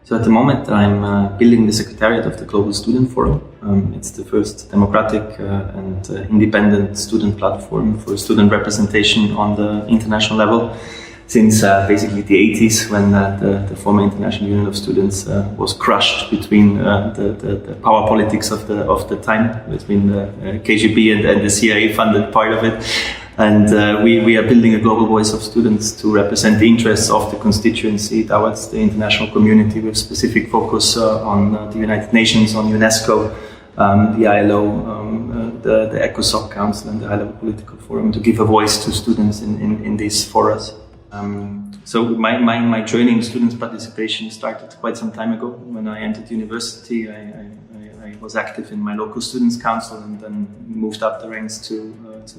So at the moment, I'm building the Secretariat of the Global Student Forum. It's the first democratic and independent student platform for student representation on the international level since basically the 80s, when the former International Union of Students was crushed between the power politics of the time, between the KGB and the CIA-funded part of it. And we are building a global voice of students to represent the interests of the constituency towards the international community, with specific focus on the United Nations, on UNESCO, the ILO, the ECOSOC Council, and the High Level Political Forum, to give a voice to students in these forums. So my journey in students' participation started quite some time ago. When I entered university, I was active in my local students' council, and then moved up the ranks to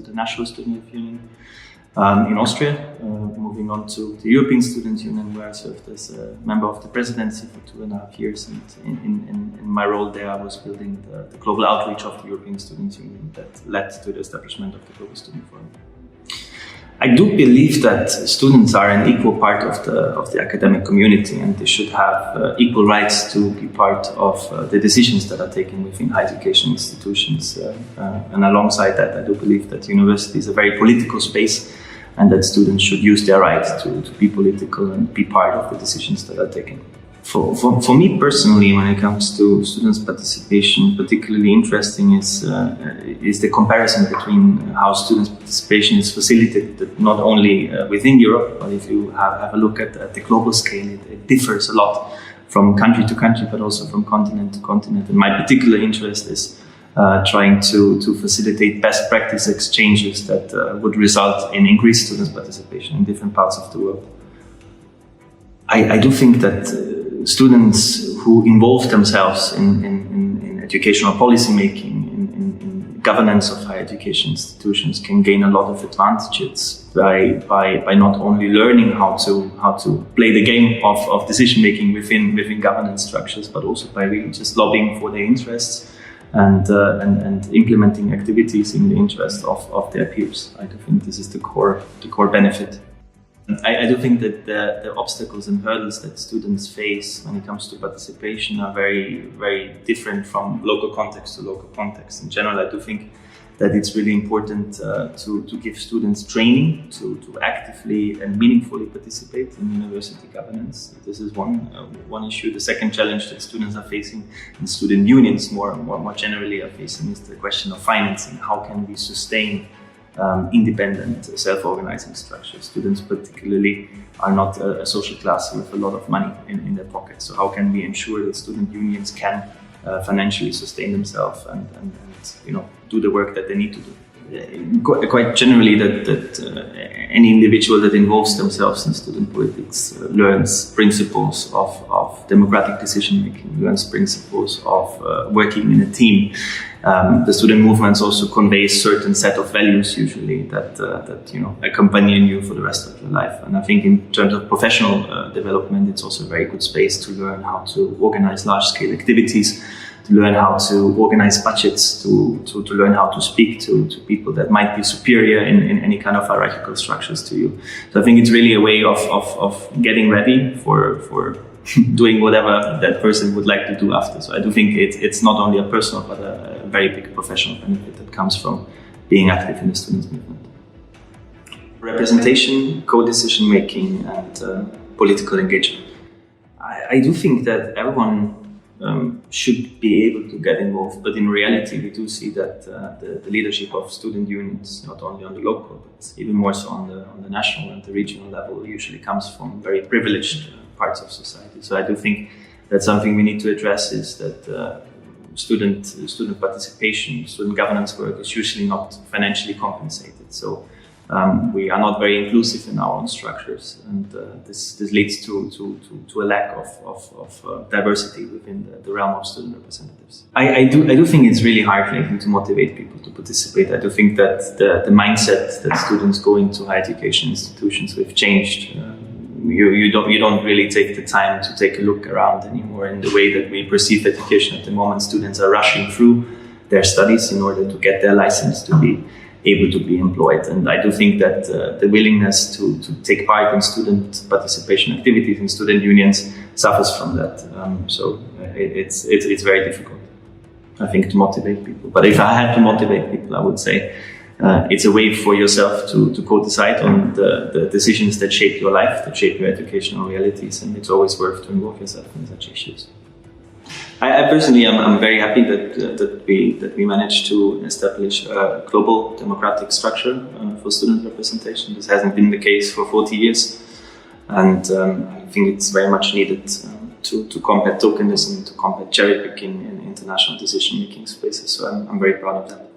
the National Student Union in Austria, moving on to the European Student Union, where I served as a member of the presidency for 2.5 years. And in my role there, I was building the global outreach of the European Student Union that led to the establishment of the Global Student Forum. I do believe that students are an equal part of the academic community, and they should have equal rights to be part of the decisions that are taken within higher education institutions. And alongside that, I do believe that university is a very political space, and that students should use their right to be political and be part of the decisions that are taken. For me personally, when it comes to students' participation, particularly interesting is the comparison between how students' participation is facilitated not only within Europe, but if you have a look at the global scale, it differs a lot from country to country, but also from continent to continent. And my particular interest is trying to facilitate best practice exchanges that would result in increased students' participation in different parts of the world. I do think that students who involve themselves in educational policy making, in governance of higher education institutions, can gain a lot of advantages by not only learning how to play the game of decision making within governance structures, but also by really just lobbying for their interests and implementing activities in the interest of their peers. I do think this is the core benefit. I do think that the obstacles and hurdles that students face when it comes to participation are very, very different from local context to local context. In general, I do think that it's really important to give students training to actively and meaningfully participate in university governance. This is one issue. The second challenge that students are facing, and student unions more generally are facing, is the question of financing. How can we sustain independent self-organizing structures? Students particularly are not a social class with a lot of money in their pockets. So how can we ensure that student unions can financially sustain themselves and do the work that they need to do? Quite generally, that any individual that involves themselves in student politics learns principles of democratic decision making, learns principles of working in a team. The student movements also convey a certain set of values, usually that accompany you for the rest of your life. And I think in terms of professional development, it's also a very good space to learn how to organize large-scale activities, to learn how to organize budgets, to learn how to speak to people that might be superior in any kind of hierarchical structures to you. So I think it's really a way of getting ready for doing whatever that person would like to do after. So I do think it's not only a personal, but a very big professional benefit that comes from being active in the students' movement. Representation, co-decision making, and political engagement. I do think that everyone should be able to get involved, but in reality we do see that the leadership of student unions, not only on the local, but even more so on the national and the regional level, usually comes from very privileged parts of society. So I do think that something we need to address is that student participation, student governance work is usually not financially compensated. So we are not very inclusive in our own structures, and this leads to a lack of diversity within the realm of student representatives. I do think it's really hard lately to motivate people to participate. I do think that the mindset that students go into higher education institutions with changed. You don't really take the time to take a look around anymore in the way that we perceive education at the moment. Students are rushing through their studies in order to get their license to be able to be employed. And I do think that the willingness to take part in student participation activities in student unions suffers from that. So it's very difficult, I think, to motivate people. But if I had to motivate people, I would say it's a way for yourself to co-decide on the decisions that shape your life, that shape your educational realities, and it's always worth to involve yourself in such issues. I personally am very happy that we managed to establish a global democratic structure for student representation. This hasn't been the case for 40 years, and I think it's very much needed to combat tokenism, to combat cherry picking in international decision-making spaces. So I'm very proud of that.